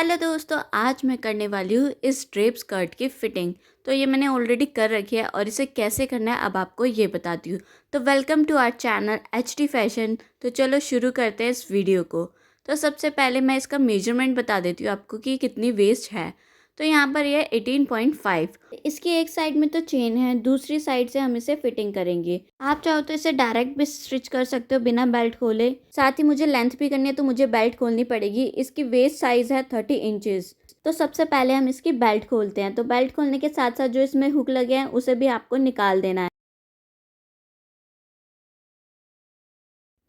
Hello दोस्तों, आज मैं करने वाली हूँ इस ड्रेप स्कर्ट की फिटिंग। तो ये मैंने ऑलरेडी कर रखी है और इसे कैसे करना है अब आपको ये बताती हूँ। तो welcome to our channel HD fashion. तो चलो शुरू करते हैं इस वीडियो को। तो सबसे पहले मैं इसका मेजरमेंट बता देती हूँ आपको कि कितनी वेस्ट है। तो यहाँ पर ये 18.5। इसकी एक साइड में तो चेन है, दूसरी साइड से हम इसे फिटिंग करेंगे। आप चाहो तो इसे डायरेक्ट भी स्टिच कर सकते हो बिना बेल्ट खोले। साथ ही मुझे लेंथ भी करनी है तो मुझे बेल्ट खोलनी पड़ेगी। इसकी वेस्ट साइज है 30 इंचेस। तो सबसे पहले हम इसकी बेल्ट खोलते हैं। तो बेल्ट खोलने के साथ साथ जो इसमें हुक लगे हैं उसे भी आपको निकाल देना है।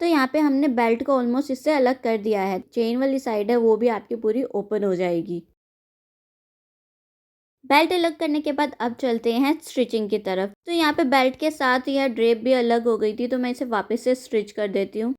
तो यहाँ पे हमने बेल्ट को ऑलमोस्ट इससे अलग कर दिया है। चेन वाली साइड है वो भी आपकी पूरी ओपन हो जाएगी। बेल्ट अलग करने के बाद अब चलते हैं स्टिचिंग की तरफ। तो यहाँ पे बेल्ट के साथ यह ड्रेप भी अलग हो गई थी, तो मैं इसे वापस से स्टिच कर देती हूँ।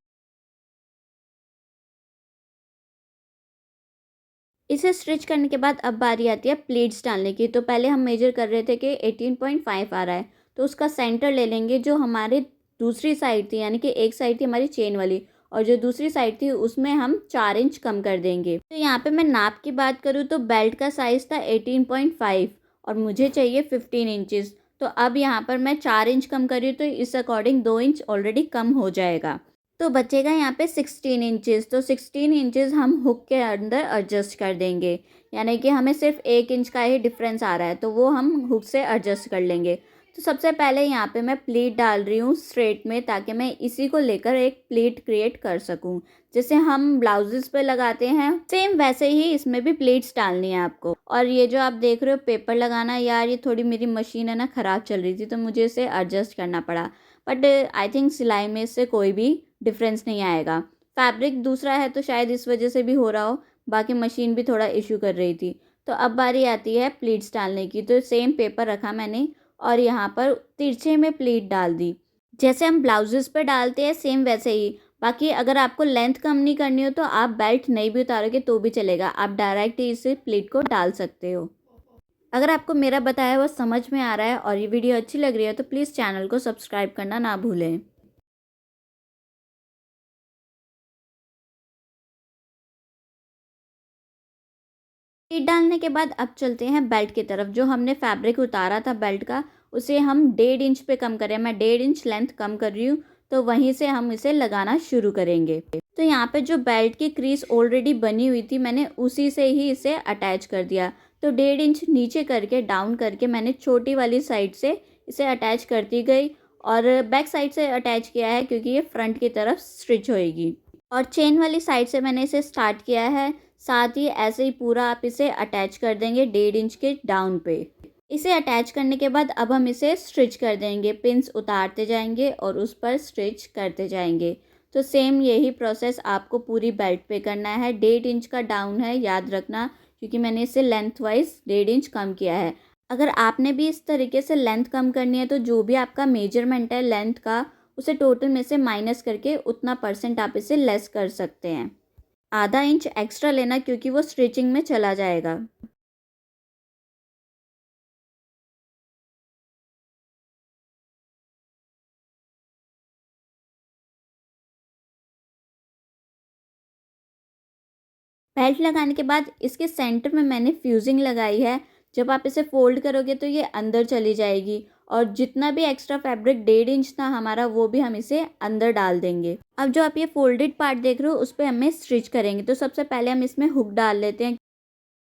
इसे स्टिच करने के बाद अब बारी आती है प्लीट्स डालने की। तो पहले हम मेजर कर रहे थे कि 18.5 आ रहा है, तो उसका सेंटर ले लेंगे। जो हमारी दूसरी साइड थी, यानी कि एक साइड थी हमारी चेन वाली और जो दूसरी साइड थी उसमें हम 4 इंच कम कर देंगे। तो यहाँ पे मैं नाप की बात करूँ तो बेल्ट का साइज़ था 18.5 और मुझे चाहिए 15 इंचेस। तो अब यहाँ पर मैं 4 इंच कम कर रही हूँ, तो इस अकॉर्डिंग 2 इंच ऑलरेडी कम हो जाएगा। तो बचेगा यहाँ पे 16 इंचेस। तो 16 इंचेस हम हुक के अंदर एडजस्ट कर देंगे, यानी कि हमें सिर्फ 1 इंच का ही डिफरेंस आ रहा है, तो वो हम हुक से एडजस्ट कर लेंगे। तो सबसे पहले यहाँ पे मैं प्लीट डाल रही हूँ स्ट्रेट में, ताकि मैं इसी को लेकर एक प्लीट क्रिएट कर सकूँ। जैसे हम ब्लाउजेस पे लगाते हैं सेम वैसे ही इसमें भी प्लीट्स डालनी है आपको। और ये जो आप देख रहे हो पेपर लगाना, यार ये थोड़ी मेरी मशीन है ना ख़राब चल रही थी, तो मुझे इसे एडजस्ट करना पड़ा। बट आई थिंक सिलाई में इससे कोई भी डिफरेंस नहीं आएगा। फैब्रिक दूसरा है तो शायद इस वजह से भी हो रहा हो, बाकी मशीन भी थोड़ा इशू कर रही थी। तो अब बारी आती है प्लीट्स डालने की। तो सेम पेपर रखा मैंने और यहाँ पर तिरछे में प्लीट डाल दी। जैसे हम ब्लाउजेस पे डालते हैं सेम वैसे ही। बाकी अगर आपको लेंथ कम नहीं करनी हो तो आप बेल्ट नहीं भी उतारोगे तो भी चलेगा, आप डायरेक्ट ही इसे प्लीट को डाल सकते हो। अगर आपको मेरा बताया हुआ समझ में आ रहा है और ये वीडियो अच्छी लग रही है तो प्लीज़ चैनल को सब्सक्राइब करना ना भूलें। शीट डालने के बाद अब चलते हैं बेल्ट की तरफ। जो हमने फैब्रिक उतारा था बेल्ट का, उसे हम 1.5 इंच पे कम करें। मैं 1.5 इंच लेंथ कम कर रही हूँ, तो वहीं से हम इसे लगाना शुरू करेंगे। तो यहाँ पे जो बेल्ट की क्रीज ऑलरेडी बनी हुई थी, मैंने उसी से ही इसे अटैच कर दिया। तो 1.5 इंच नीचे करके डाउन करके मैंने छोटी वाली साइड से इसे अटैच करती गई और बैक साइड से अटैच किया है क्योंकि ये फ्रंट की तरफ स्टिच होएगी। और चेन वाली साइड से मैंने इसे स्टार्ट किया है। साथ ही ऐसे ही पूरा आप इसे अटैच कर देंगे 1.5 इंच के डाउन पे। इसे अटैच करने के बाद अब हम इसे स्टिच कर देंगे। पिंस उतारते जाएंगे और उस पर स्टिच करते जाएंगे। तो सेम यही प्रोसेस आपको पूरी बेल्ट पे करना है। 1.5 इंच का डाउन है, याद रखना, क्योंकि मैंने इसे लेंथ वाइज 1.5 इंच कम किया है। अगर आपने भी इस तरीके से लेंथ कम करनी है तो जो भी आपका मेजरमेंट है लेंथ का, उसे टोटल में से माइनस करके उतना परसेंट आप इसे लेस कर सकते हैं। आधा इंच एक्स्ट्रा लेना क्योंकि वो स्टिचिंग में चला जाएगा। बेल्ट लगाने के बाद इसके सेंटर में मैंने फ्यूजिंग लगाई है। जब आप इसे फोल्ड करोगे तो ये अंदर चली जाएगी और जितना भी एक्स्ट्रा फैब्रिक 1.5 इंच था हमारा, वो भी हम इसे अंदर डाल देंगे। अब जो आप ये फोल्डेड पार्ट देख रहे हो उस पर हमें स्टिच करेंगे। तो सबसे पहले हम इसमें हुक डाल लेते हैं।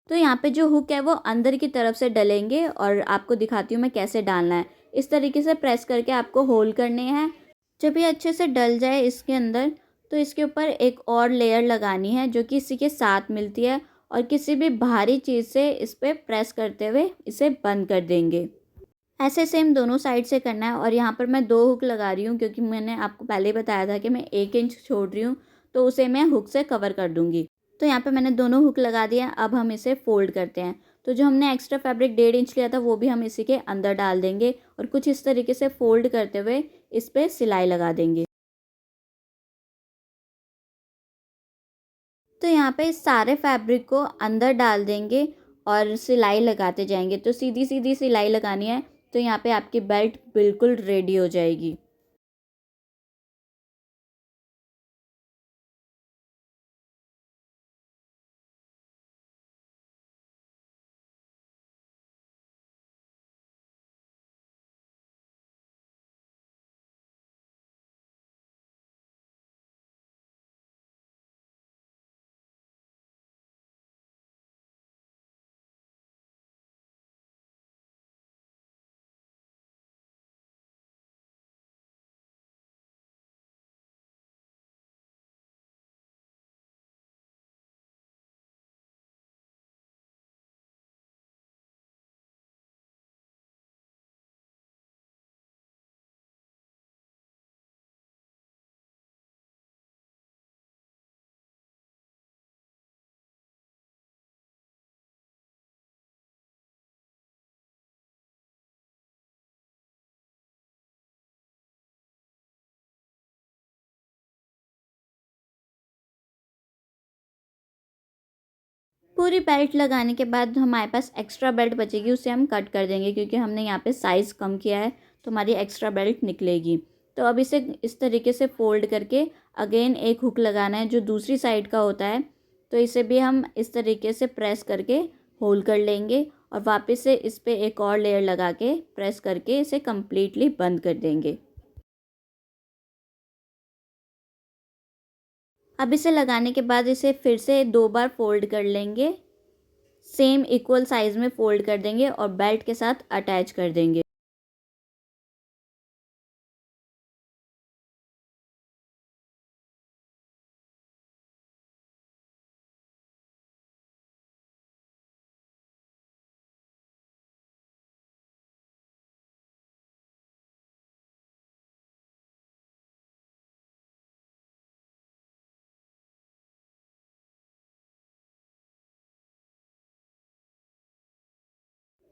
तो यहाँ पे जो हुक है वो अंदर की तरफ से डलेंगे और आपको दिखाती हूँ मैं कैसे डालना है। इस तरीके से प्रेस करके आपको होल्ड करने हैं। जब ये अच्छे से डल जाए इसके अंदर, तो इसके ऊपर एक और लेयर लगानी है जो कि इसी के साथ मिलती है और किसी भी भारी चीज़ से इस पर प्रेस करते हुए इसे बंद कर देंगे। ऐसे सेम दोनों साइड से करना है। और यहाँ पर मैं 2 हुक लगा रही हूँ क्योंकि मैंने आपको पहले ही बताया था कि मैं 1 इंच छोड़ रही हूँ, तो उसे मैं हुक से कवर कर दूँगी। तो यहाँ पे मैंने दोनों हुक लगा दिए हैं। अब हम इसे फोल्ड करते हैं। तो जो हमने एक्स्ट्रा फैब्रिक 1.5 इंच लिया था वो भी हम इसी के अंदर डाल देंगे और कुछ इस तरीके से फोल्ड करते हुए इस पर सिलाई लगा देंगे। तो यहाँ पे इस सारे फैब्रिक को अंदर डाल देंगे और सिलाई लगाते जाएंगे। तो सीधी सीधी सिलाई लगानी है। तो यहाँ पे आपकी बेल्ट बिल्कुल रेडी हो जाएगी। पूरी बेल्ट लगाने के बाद हमारे पास एक्स्ट्रा बेल्ट बचेगी, उसे हम कट कर देंगे क्योंकि हमने यहाँ पे साइज़ कम किया है तो हमारी एक्स्ट्रा बेल्ट निकलेगी। तो अब इसे इस तरीके से फ़ोल्ड करके अगेन एक हुक लगाना है जो दूसरी साइड का होता है, तो इसे भी हम इस तरीके से प्रेस करके होल्ड कर लेंगे और वापस से इस पर एक और लेयर लगा के प्रेस करके इसे कम्प्लीटली बंद कर देंगे। अब इसे लगाने के बाद इसे फिर से 2 बार फ़ोल्ड कर लेंगे, सेम इक्वल साइज़ में फ़ोल्ड कर देंगे और बेल्ट के साथ अटैच कर देंगे।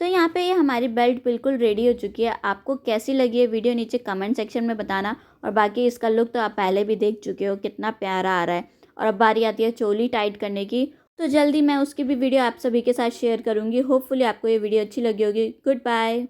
तो यहाँ पे ये हमारी बेल्ट बिल्कुल रेडी हो चुकी है। आपको कैसी लगी है वीडियो नीचे कमेंट सेक्शन में बताना, और बाकी इसका लुक तो आप पहले भी देख चुके हो कितना प्यारा आ रहा है। और अब बारी आती है चोली टाइट करने की, तो जल्दी मैं उसकी भी वीडियो आप सभी के साथ शेयर करूँगी। होपफुली आपको ये वीडियो अच्छी लगी होगी। Good bye.